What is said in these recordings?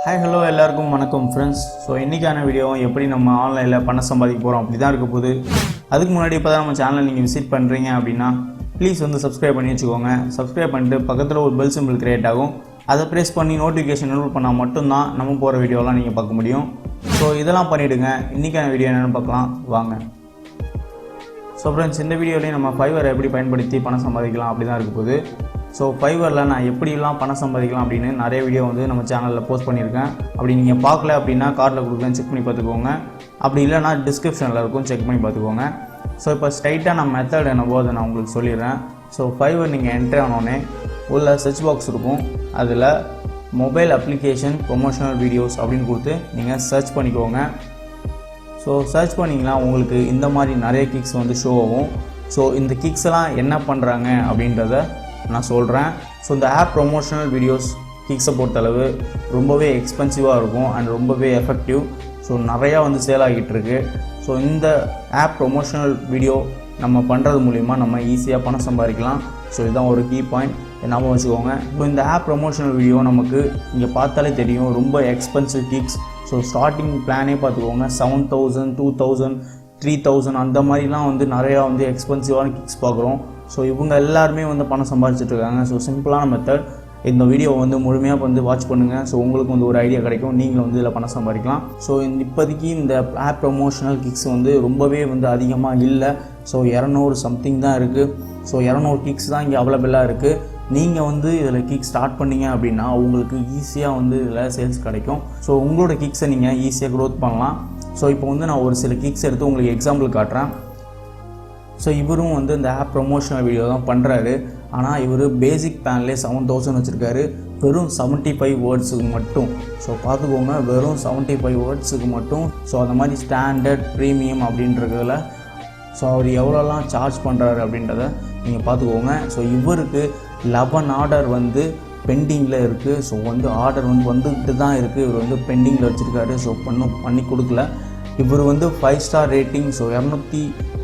Hi hello எல்லாருக்கும் வணக்கம் friends. So இன்றைக்கான வீடியோ எப்படி நம்ம ஆன்லைனில் பணம் சம்பாதிக்க போகிறோம் அப்படி தான் இருக்க போகுது. அதுக்கு முன்னாடி இப்போ தான் நம்ம சேனலை நீங்கள் விசிட் பண்ணுறீங்க அப்படின்னா ப்ளீஸ் சப்ஸ்கிரைப் பண்ணி வச்சுக்கோங்க. சப்ஸ்கிரைப் பண்ணிட்டு பக்கத்தில் ஒரு பெல் சிம்பிள் கிரியேட் ஆகும், அதை ப்ரெஸ் பண்ணி நோட்டிஃபிகேஷன் எனேபிள் பண்ணால் மட்டும்தான் நம்ம போகிற வீடியோலாம் நீங்கள் பார்க்க முடியும். ஸோ இதெல்லாம் பண்ணிவிடுங்க. இன்றைக்கான வீடியோ என்னென்னு பார்க்கலாம் வாங்க. ஸோ ஃப்ரெண்ட்ஸ், இந்த வீடியோலேயும் நம்ம ஃபைவர் எப்படி பயன்படுத்தி பணம் சம்பாதிக்கலாம் அப்படி தான் இருக்க போகுது. ஸோ ஃபைவரில் நான் எப்படிலாம் பணம் சம்பாதிக்கலாம் அப்படின்னு நிறைய வீடியோ நம்ம சேனலில் போஸ்ட் பண்ணியிருக்கேன். அப்படி நீங்கள் பார்க்கல அப்படின்னா கார்டில் கொடுக்குறேன், செக் பண்ணி பார்த்துக்கோங்க. அப்படி இல்லைனா டிஸ்கிரிப்ஷனில் இருக்கும், செக் பண்ணி பார்த்துக்கோங்க. ஸோ இப்போ ஸ்ட்ரைட்டாக நான் மெத்தட் என்னவோ அதை நான் உங்களுக்கு சொல்லிடுறேன். ஸோ ஃபைவர் நீங்கள் என்ட்ரி ஆனோடனே உள்ள சர்ச் பாக்ஸ் இருக்கும், அதில் மொபைல் அப்ளிகேஷன் ப்ரொமோஷனல் வீடியோஸ் அப்படின்னு கொடுத்து நீங்கள் சர்ச் பண்ணிக்கோங்க. ஸோ சர்ச் பண்ணிங்கன்னா உங்களுக்கு இந்த மாதிரி நிறைய கிக்ஸ் ஷோ ஆகும். ஸோ இந்த கிக்ஸ் எல்லாம் என்ன பண்ணுறாங்க அப்படின்றத நான் சொல்கிறேன். ஸோ இந்த ஆப் ப்ரொமோஷனல் வீடியோஸ் கிக்ஸை பொறுத்தளவு ரொம்பவே எக்ஸ்பென்சிவாக இருக்கும் அண்ட் ரொம்பவே எஃபெக்டிவ். ஸோ நிறையா சேல் ஆகிட்டு இருக்கு. ஸோ இந்த ஆப் ப்ரொமோஷனல் வீடியோ நம்ம பண்ணுறது மூலிமா நம்ம ஈஸியாக பணம் சம்பாதிக்கலாம். ஸோ இதுதான் ஒரு கீ பாயிண்ட், ஞாபகம் வச்சுக்கோங்க. இப்போ இந்த ஆப் ப்ரொமோஷனல் வீடியோ நமக்கு இங்கே பார்த்தாலே தெரியும், ரொம்ப எக்ஸ்பென்சிவ் கிக்ஸ். ஸோ ஸ்டார்டிங் பிளானே பார்த்துக்கோங்க, 7,000, 2,000, 3,000 அந்த மாதிரிலாம் நிறையா எக்ஸ்பென்சிவான கிக்ஸ் பார்க்குறோம். ஸோ இவங்க எல்லாருமே பணம் சம்பாதிச்சிட்ருக்காங்க. ஸோ சிம்பிளான மெத்தட். இந்த வீடியோ முழுமையாக வாட்ச் பண்ணுங்கள். ஸோ உங்களுக்கு ஒரு ஐடியா கிடைக்கும், நீங்களும் இதில் பணம் சம்பாதிக்கலாம். ஸோ இப்போதைக்கு இந்த ஆப் ப்ரொமோஷனல் கிக்ஸ் ரொம்பவே அதிகமாக இல்லை. ஸோ 200 சம்திங் தான் இருக்குது. ஸோ 200 கிக்ஸ் தான் இங்கே அவைலபிளாக இருக்குது. நீங்கள் இதில் கிக் ஸ்டார்ட் பண்ணிங்க அப்படின்னா உங்களுக்கு ஈஸியாக இதில் சேல்ஸ் கிடைக்கும். ஸோ உங்களோட கிக்ஸை நீங்கள் ஈஸியாக க்ரோத் பண்ணலாம். ஸோ இப்போ நான் ஒரு சில கிக்ஸ் எடுத்து உங்களுக்கு எக்ஸாம்பிள் காட்டுறேன். ஸோ இவரும் இந்த ஆப் ப்ரொமோஷனல் வீடியோ தான் பண்ணுறாரு. ஆனால் இவர் பேசிக் பிளான்லேயே 7,000 வச்சுருக்காரு, வெறும் 75 வேர்ட்ஸுக்கு மட்டும். ஸோ பார்த்துக்கோங்க, வெறும் 75 வேர்ட்ஸுக்கு மட்டும். ஸோ அந்த மாதிரி ஸ்டாண்டர்ட் ப்ரீமியம் அப்படின்றதுல ஸோ அவர் எவ்வளோலாம் சார்ஜ் பண்ணுறாரு அப்படின்றத நீங்கள் பார்த்துக்கோங்க. ஸோ இவருக்கு 11 ஆர்டர் பெண்டிங்கில் இருக்குது. ஸோ ஆர்டர் வந்துக்கிட்டு தான் இருக்குது. இவர் பெண்டிங்கில் வச்சுருக்காரு. ஸோ பண்ணி கொடுக்கல. இவர் 5 star rating. So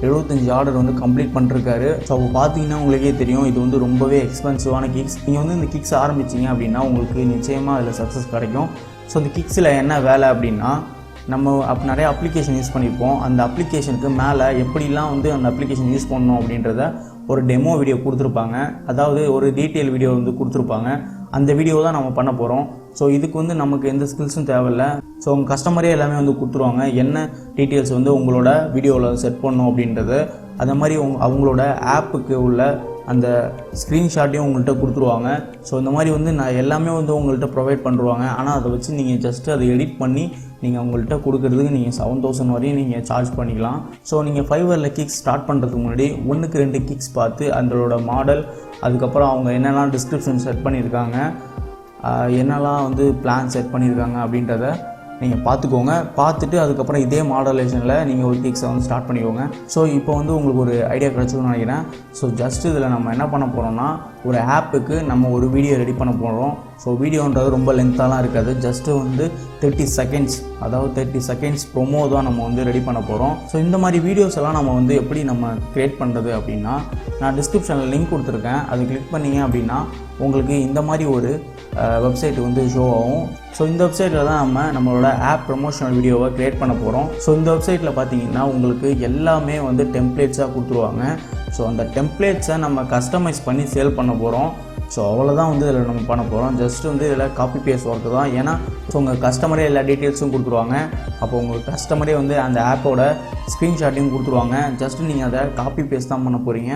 275 order complete பண்ணிருக்காரு. ஸோ அப்போ பார்த்தீங்கன்னா உங்களுக்கே தெரியும், இது ரொம்பவே எக்ஸ்பென்சிவான கிக்ஸ். நீங்கள் இந்த கிக்ஸ் ஆரம்பிச்சிங்க அப்படின்னா உங்களுக்கு நிச்சயமாக அதில் சக்ஸஸ் கிடைக்கும். ஸோ இந்த கிக்ஸில் என்ன வேலை அப்படின்னா, நம்ம நிறைய அப்ளிகேஷன் யூஸ் பண்ணியிருப்போம். அந்த அப்ளிகேஷனுக்கு மேலே எப்படிலாம் அந்த அப்ளிகேஷன் யூஸ் பண்ணணும் அப்படின்றத ஒரு டெமோ வீடியோ கொடுத்துருப்பாங்க. அதாவது ஒரு டீட்டெயில் வீடியோ கொடுத்துருப்பாங்க. அந்த வீடியோ தான் நம்ம பண்ண போகிறோம். ஸோ இதுக்கு நமக்கு எந்த ஸ்கில்ஸும் தேவையில்லை. ஸோ உங்கள் கஸ்டமரே எல்லாமே கொடுத்துருவாங்க, என்ன டீட்டெயில்ஸ் உங்களோட வீடியோவில் செட் பண்ணணும் அப்படின்றது. அந்த மாதிரி அவங்களோட ஆப்புக்கு உள்ள அந்த ஸ்க்ரீன்ஷாட்டையும் உங்கள்கிட்ட கொடுத்துருவாங்க. ஸோ இந்த மாதிரி நான் எல்லாமே உங்கள்கிட்ட ப்ரொவைட் பண்ணுவாங்க. ஆனால் அதை வச்சு நீங்கள் ஜஸ்ட்டு அதை எடிட் பண்ணி நீங்கள் உங்கள்கிட்ட கொடுக்குறதுக்கு நீங்கள் 7,000 வரையும் நீங்கள் சார்ஜ் பண்ணிக்கலாம். ஸோ நீங்கள் ஃபைவரில் கிக்ஸ் ஸ்டார்ட் பண்ணுறதுக்கு முன்னாடி 1க்கு 2 கிக்ஸ் பார்த்து அதோட மாடல், அதுக்கப்புறம் அவங்க என்னெல்லாம் டிஸ்கிரிப்ஷன் செட் பண்ணியிருக்காங்க, என்னெல்லாம் பிளான் செட் பண்ணியிருக்காங்க அப்படின்றத நீங்கள் பார்த்துக்கோங்க. பார்த்துட்டு அதுக்கப்புறம் இதே மாடலேஷனில் நீங்கள் ஒரு கிக்ஸை ஸ்டார்ட் பண்ணிக்கோங்க. ஸோ இப்போ உங்களுக்கு ஒரு ஐடியா கிடச்சிருக்குன்னு நினைக்கிறேன். ஸோ ஜஸ்ட் இதில் நம்ம என்ன பண்ண போகிறோம்னா, ஒரு ஆப்புக்கு நம்ம ஒரு வீடியோ ரெடி பண்ண போகிறோம். ஸோ வீடியோன்றது ரொம்ப லென்த்தாலாம் இருக்காது, ஜஸ்ட்டு 30 செகண்ட்ஸ், அதாவது 30 செகண்ட்ஸ் ப்ரொமோ தான் நம்ம ரெடி பண்ண போகிறோம். ஸோ இந்த மாதிரி வீடியோஸ் எல்லாம் நம்ம எப்படி நம்ம க்ரியேட் பண்ணுறது அப்படின்னா, நான் டிஸ்கிரிப்ஷனில் லிங்க் கொடுத்துருக்கேன், அது கிளிக் பண்ணிங்க அப்படின்னா உங்களுக்கு இந்த மாதிரி ஒரு வெப்சைட் ஷோ ஆகும். ஸோ இந்த வெப்சைட்டில் தான் நம்மளோட ஆப் ப்ரொமோஷனல் வீடியோவை க்ரியேட் பண்ண போகிறோம். ஸோ இந்த வெப்சைட்டில் பார்த்தீங்கன்னா உங்களுக்கு எல்லாமே டெம்ப்ளேட்ஸாக கொடுத்துருவாங்க. ஸோ அந்த டெம்ப்ளேட்ஸை நம்ம கஸ்டமைஸ் பண்ணி சேல் பண்ண போகிறோம். ஸோ அவ்வளோதான் இதில் நம்ம பண்ண போகிறோம். ஜஸ்ட் இதில் காப்பி பேஸ்ட் ஒர்க்கு தான். ஏன்னா ஸோ உங்கள் கஸ்டமரே எல்லா டீட்டெயில்ஸும் கொடுத்துருவாங்க. அப்போ உங்கள் கஸ்டமரே அந்த ஆப்போட ஸ்க்ரீன்ஷாட்டையும் கொடுத்துருவாங்க. ஜஸ்ட் நீங்கள் அதை காப்பி பேஸ்ட் தான் பண்ண போகிறீங்க.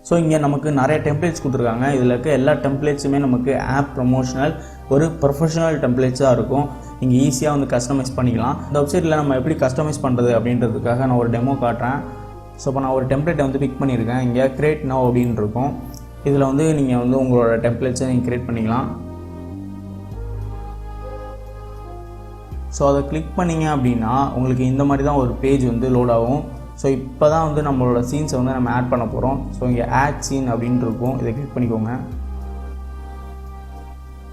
ஸோ இங்கே நமக்கு நிறைய டெம்ப்ளேட்ஸ் கொடுத்துருக்காங்க. இதில் இருக்க எல்லா டெம்ப்ளேட்ஸுமே நமக்கு ஆப் ப்ரொமோஷனல் ஒரு ப்ரொஃபஷனல் டெம்ப்ளேட்ஸாக இருக்கும். நீங்கள் ஈஸியாக கஸ்டமைஸ் பண்ணிக்கலாம். இந்த வெப்சைட்டில் நம்ம எப்படி கஸ்டமைஸ் பண்ணுறது அப்படின்றதுக்காக நான் ஒரு டெமோ காட்டுறேன். ஸோ இப்போ நான் ஒரு டெம்ப்ளேட்டை பிக் பண்ணியிருக்கேன். இங்கே கிரியேட் நவ் அப்படின்னு இருக்கும். இதில் நீங்கள் உங்களோட டெம்ப்ளேட்ஸை நீங்கள் கிரியேட் பண்ணிக்கலாம். ஸோ அதை கிளிக் பண்ணிங்க அப்படின்னா உங்களுக்கு இந்த மாதிரி தான் ஒரு பேஜ் லோட் ஆகும். ஸோ இப்போ தான் நம்மளோட சீன்ஸை நம்ம ஆட் பண்ண போகிறோம். ஸோ இங்கே ஆட் சீன் அப்படின்ட்டு இருக்கும், இதை கிளிக் பண்ணிக்கோங்க.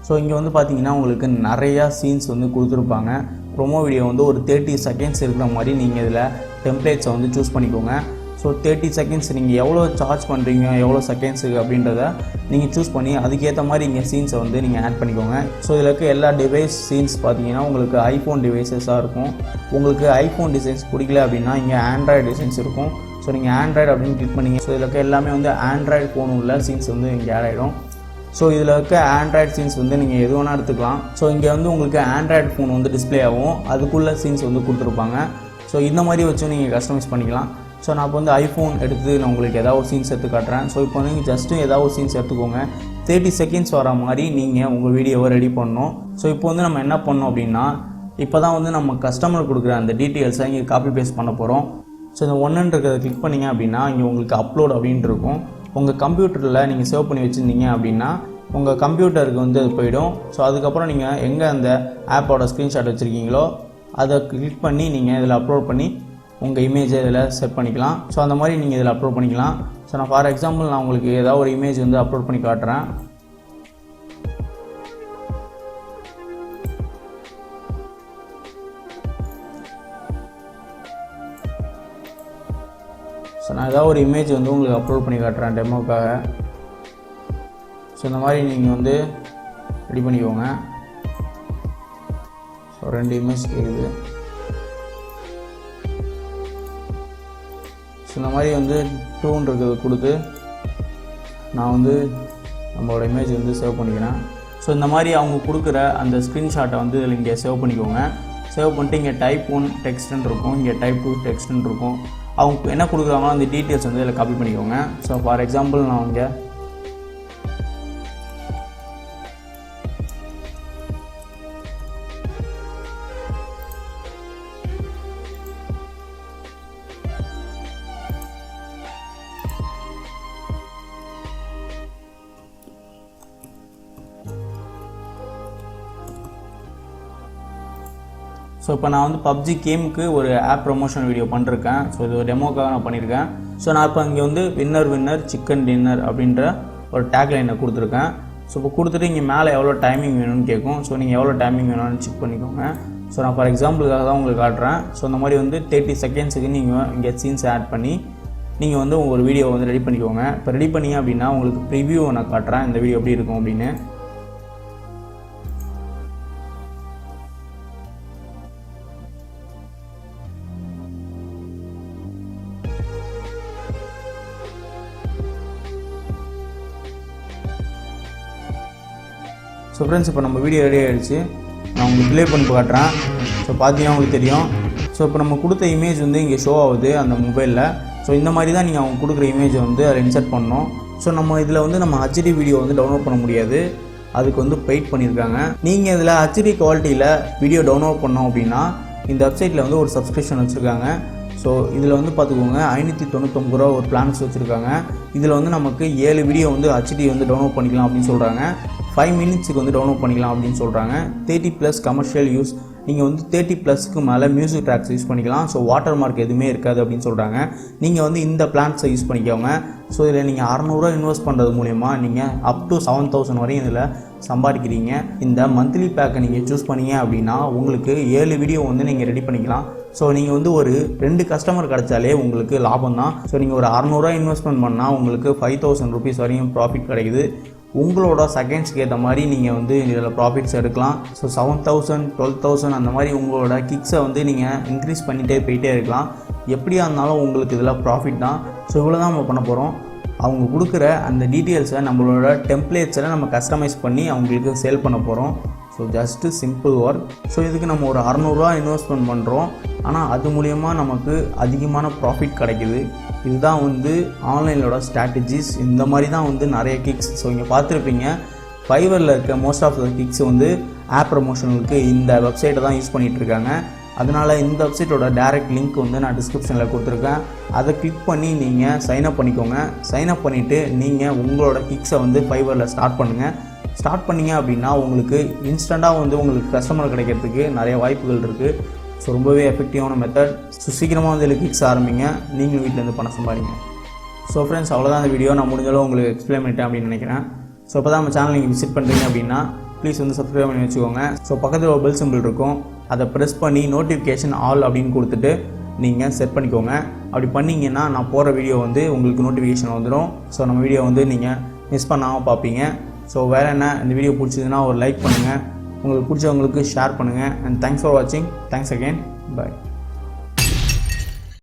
ஸோ இங்கே பார்த்தீங்கன்னா உங்களுக்கு நிறையா சீன்ஸ் கொடுத்துருப்பாங்க. ப்ரொமோ வீடியோ ஒரு 30 செகண்ட்ஸ் இருக்கிற மாதிரி நீங்கள் இதில் டெம்ப்ளேட்ஸை சூஸ் பண்ணிக்கோங்க. ஸோ 30 செகண்ட்ஸ் நீங்கள் எவ்வளோ சார்ஜ் பண்ணுறீங்க, எவ்வளோ செகண்ட்ஸுக்கு அப்படின்றத நீங்கள் சூஸ் பண்ணி அதுக்கேற்ற மாதிரி இங்கே சீன்ஸை வந்து நீங்கள் ஆட் பண்ணிக்கோங்க. ஸோ இதில் இருக்க எல்லா டிவைஸ் சீன்ஸ் பார்த்தீங்கன்னா உங்களுக்கு ஐஃபோன் டிவைசஸாக இருக்கும். உங்களுக்கு ஐஃபோன் டிசைன்ஸ் பிடிக்கல அப்படின்னா இங்கே ஆண்ட்ராய்டு டிசைன்ஸ் இருக்கும். ஸோ நீங்கள் ஆண்ட்ராய்டு அப்படின்னு கிளிக் பண்ணிங்க. ஸோ இதில் இருக்க எல்லாமே வந்து ஆண்ட்ராய்டு ஃபோன் உள்ள சீன்ஸ் வந்து இங்கே ஆட் ஆகிடும். ஸோ இதில் இருக்க ஆண்ட்ராய்டு சீன்ஸ் வந்து நீங்கள் எது வேணால் எடுத்துக்கலாம். ஸோ இங்கே வந்து உங்களுக்கு ஆண்ட்ராய்டு ஃபோன் வந்து டிஸ்பிளே ஆகும், அதுக்குள்ளே சீன்ஸ் வந்து கொடுத்துருப்பாங்க. ஸோ இந்த மாதிரி வச்சும் நீங்கள் கஸ்டமைஸ் பண்ணிக்கலாம். ஸோ நான் இப்போ வந்து ஐஃபோன் எடுத்து நான் உங்களுக்கு ஏதாவது ஒரு சீன்ஸ் எடுத்து காட்டுறேன். ஸோ இப்போ நீங்கள் ஜஸ்ட்டு ஏதாவது ஒரு சீன்ஸ் எடுத்துக்கோங்க. 30 செகண்ட்ஸ் வர மாதிரி நீங்கள் உங்கள் வீடியோவை ரெடி பண்ணணும். ஸோ இப்போ வந்து நம்ம என்ன பண்ணோம் அப்படின்னா, இப்போ தான் வந்து நம்ம கஸ்டமர் கொடுக்குற அந்த டீட்டெயில்ஸை இங்கே காப்பி பேஸ்ட் பண்ண போகிறோம். ஸோ இந்த ஒன்றுன்றதை கிளிக் பண்ணிங்க அப்படின்னா இங்கே உங்களுக்கு அப்லோட் அப்படின்ட்டு இருக்கும். உங்கள் கம்ப்யூட்டரில் நீங்கள் சேவ் பண்ணி வச்சுருந்தீங்க அப்படின்னா உங்கள் கம்ப்யூட்டருக்கு வந்து அது போயிடும். ஸோ அதுக்கப்புறம் நீங்கள் எங்கே அந்த ஆப்போட ஸ்க்ரீன்ஷாட் வச்சுருக்கீங்களோ அதை கிளிக் பண்ணி நீங்கள் இதில் அப்லோட் பண்ணி உங்கள் இமேஜை இதில் செட் பண்ணிக்கலாம். ஸோ அந்த மாதிரி நீங்கள் இதில் அப்லோட் பண்ணிக்கலாம். ஸோ நான் ஃபார் எக்ஸாம்பிள் நான் உங்களுக்கு ஏதாவது ஒரு இமேஜ் வந்து அப்லோட் பண்ணி காட்டுறேன். ஸோ நான் ஏதாவது ஒரு இமேஜ் வந்து உங்களுக்கு அப்லோட் பண்ணி காட்டுறேன் டெமோக்காக. ஸோ இந்த மாதிரி நீங்கள் வந்து ரெடி பண்ணிக்கோங்க. ஸோ 2 இமேஜ் கேட்குது. ஸோ இந்த மாதிரி வந்து 2 கொடுத்து நான் வந்து நம்மளோட இமேஜ் வந்து சேவ் பண்ணிக்கிறேன். ஸோ இந்த மாதிரி அவங்க கொடுக்குற அந்த ஸ்க்ரீன்ஷாட்டை வந்து இதில் இங்கே சேவ் பண்ணிக்கோங்க. சேவ் பண்ணிட்டு இங்கே டைப் 1 டெக்ஸ்ட்னு இருக்கும், இங்கே டைப் 2 டெக்ஸ்ட்னு இருக்கும். அவங்க என்ன கொடுக்குறாங்களோ அந்த டீட்டெயில்ஸ் வந்து இதில் காப்பி பண்ணிக்கோங்க. ஸோ ஃபார் எக்ஸாம்பிள் நான் இங்கே ஸோ இப்போ நான் வந்து பப்ஜி கேமுக்கு ஒரு ஆப் ப்ரொமோஷன் வீடியோ பண்ணிருக்கேன். ஸோ இது ஒரு டெமோக்காக நான் பண்ணியிருக்கேன். ஸோ நான் இப்போ இங்கே வந்து வின்னர் சிக்கன் டின்னர் அப்படின்ற ஒரு டேக்லைனை கொடுத்துருக்கேன். ஸோ இப்போ கொடுத்துட்டு இங்கே மேலே எவ்வளோ டைமிங் வேணும்னு கேட்கும். ஸோ நீங்கள் எவ்வளோ டைமிங் வேணும்னு செக் பண்ணிக்கோங்க. ஸோ நான் ஃபார் எக்ஸாம்பிளுக்காக தான் உங்களுக்கு காட்டுறேன். ஸோ இந்த மாதிரி வந்து 30 செகண்ட்ஸுக்கு நீங்கள் இங்கே சீன்ஸ் ஆட் பண்ணி நீங்கள் வந்து ஒரு வீடியோ வந்து ரெடி பண்ணிக்கோங்க. இப்போ ரெடி பண்ணிங்க அப்படின்னா உங்களுக்கு ப்ரிவியூ நான் காட்டுறேன் இந்த வீடியோ எப்படி இருக்கும் அப்படின்னு. ஸோ ஃப்ரெண்ட்ஸ் இப்போ நம்ம வீடியோ ரெடி ஆகிடுச்சு. நான் உங்களுக்கு ப்ளே பண்ணி காட்டுறேன். ஸோ பார்த்தீங்கன்னா உங்களுக்கு தெரியும். ஸோ இப்போ நம்ம கொடுத்த இமேஜ் வந்து இங்கே ஷோ ஆகுது அந்த மொபைலில். ஸோ இந்த மாதிரி தான் நீங்கள் அவங்க கொடுக்குற இமேஜை வந்து அதில் இன்சர்ட் பண்ணணும். ஸோ நம்ம இதில் வந்து நம்ம HD வீடியோ வந்து டவுன்லோட் பண்ண முடியாது, அதுக்கு வந்து பெய்ட் பண்ணியிருக்காங்க. நீங்கள் இதில் HD குவாலிட்டியில் வீடியோ டவுன்லோட் பண்ணோம் அப்படின்னா இந்த வெப்சைட்டில் வந்து ஒரு சப்ஸ்கிரிப்ஷன் வச்சுருக்காங்க. ஸோ இதில் வந்து பார்த்துக்கோங்க 599 ரூபா ஒரு பிளான்ஸ் வச்சுருக்காங்க. இதில் வந்து நமக்கு 7 வீடியோ வந்து HD வந்து டவுன்லோட் பண்ணிக்கலாம் அப்படின்னு சொல்கிறாங்க. 5 மினிட்ஸுக்கு வந்து டவுன்லோட் பண்ணிக்கலாம் அப்படின்னு சொல்கிறாங்க. 30+ கமர்ஷியல் யூஸ், நீங்கள் வந்து 30+க்கு மேலே மியூசிக் ட்ராக்ஸ் யூஸ் பண்ணிக்கலாம். ஸோ வாட்டர் மார்க் எதுவுமே இருக்காது அப்படின்னு சொல்கிறாங்க. நீங்கள் வந்து இந்த பிளான்ஸை யூஸ் பண்ணிக்கோங்க. ஸோ இதில் நீங்கள் 600 ரூபா இன்வெஸ்ட் பண்ணுறது மூலயமா நீங்கள் அப் டு 7000 வரையும் இதில் சம்பாதிக்கிறீங்க. இந்த மந்த்லி பேக்கை நீங்கள் சூஸ் பண்ணீங்க அப்படின்னா உங்களுக்கு 7 வீடியோ வந்து நீங்கள் ரெடி பண்ணிக்கலாம். ஸோ நீங்கள் வந்து ஒரு 2 கஸ்டமர் கிடச்சாலே உங்களுக்கு லாபம் தான். ஸோ நீங்கள் ஒரு 600 ரூபா இன்வெஸ்ட்மெண்ட் பண்ணால் உங்களுக்கு 5000 ருபீஸ் வரையும் ப்ராஃபிட் கிடைக்குது. உங்களோட செகண்ட்ஸ்க்கு ஏற்ற மாதிரி நீங்கள் வந்து இதில் ப்ராஃபிட்ஸ் எடுக்கலாம். ஸோ 7000 12000 அந்த மாதிரி உங்களோட கிக்ஸை வந்து நீங்கள் இன்க்ரீஸ் பண்ணிகிட்டே போயிட்டே இருக்கலாம். எப்படியா இருந்தாலும் உங்களுக்கு இதில் ப்ராஃபிட் தான். ஸோ இவ்வளோ தான் நம்ம பண்ண போகிறோம். அவங்க கொடுக்குற அந்த டீட்டெயில்ஸை நம்மளோட டெம்ப்ளேட்ஸில் நம்ம கஸ்டமைஸ் பண்ணி அவங்களுக்கு சேல் பண்ண போகிறோம். So just simple work. So இதுக்கு நம்ம ஒரு 600 ரூபா இன்வெஸ்ட்மெண்ட் பண்ணுறோம், ஆனால் அது மூலயமா நமக்கு அதிகமான ப்ராஃபிட் கிடைக்குது. இதுதான் வந்து ஆன்லைனோட ஸ்ட்ராட்டஜிஸ். இந்த மாதிரி தான் வந்து நிறைய கிக்ஸ். ஸோ இங்கே பார்த்துருப்பீங்க ஃபைவரில் இருக்க மோஸ்ட் ஆஃப் த கிக்ஸ் வந்து ஆப் ப்ரமோஷனுக்கு இந்த வெப்சைட்டை தான் யூஸ் பண்ணிகிட்ருக்காங்க. அதனால் இந்த வெப்சைட்டோட டைரக்ட் லிங்க் வந்து நான் டிஸ்கிரிப்ஷனில் கொடுத்துருக்கேன். அதை கிளிக் பண்ணி நீங்கள் சைன்அப் பண்ணிக்கோங்க. சைன்அப் பண்ணிவிட்டு நீங்கள் உங்களோட கிக்ஸை வந்து ஃபைவரில் ஸ்டார்ட் பண்ணுங்கள். ஸ்டார்ட் பண்ணிங்க அப்படின்னா உங்களுக்கு இன்ஸ்டண்ட்டாக வந்து உங்களுக்கு கஸ்டமர் கிடைக்கிறதுக்கு நிறைய வாய்ப்புகள் இருக்குது. ஸோ ரொம்பவே எஃபெக்டிவான மெத்தட். ஸோ சீக்கிரமாக வந்து இதில் கிக்ஸ் ஆரம்பிங்க, நீங்கள் வீட்டிலேருந்து பணம் சம்பாதிங்க. ஸோ ஃப்ரெண்ட்ஸ் அவ்வளோதான் இந்த வீடியோ. நான் முடிஞ்சளவு உங்களுக்கு எக்ஸ்பிளைன் பண்ணிட்டேன் அப்படின்னு நினைக்கிறேன். ஸோ இப்போ தான் நம்ம சேனல் நீங்கள் விசிட் பண்ணுறீங்க அப்படின்னா ப்ளீஸ் வந்து சப்ஸ்கிரைப் பண்ணி வச்சுக்கோங்க. ஸோ பக்கத்தில் ஒரு பெல் சிம்பிள் இருக்கும், அதை ப்ரெஸ் பண்ணி நோட்டிஃபிகேஷன் ஆல் அப்படின்னு கொடுத்துட்டு நீங்கள் செட் பண்ணிக்கோங்க. அப்படி பண்ணிங்கன்னா நான் போகிற வீடியோ வந்து உங்களுக்கு நோட்டிஃபிகேஷன் வந்துடும். ஸோ நம்ம வீடியோ வந்து நீங்கள் மிஸ் பண்ணாமல் பார்ப்பீங்க. ஸோ வேறு என்ன, இந்த வீடியோ பிடிச்சதுன்னா ஒரு லைக் பண்ணுங்கள், உங்களுக்கு பிடிச்சவங்களுக்கு ஷேர் பண்ணுங்கள். அண்ட் தேங்க்ஸ் ஃபார் வாட்சிங். Thanks again. பாய்.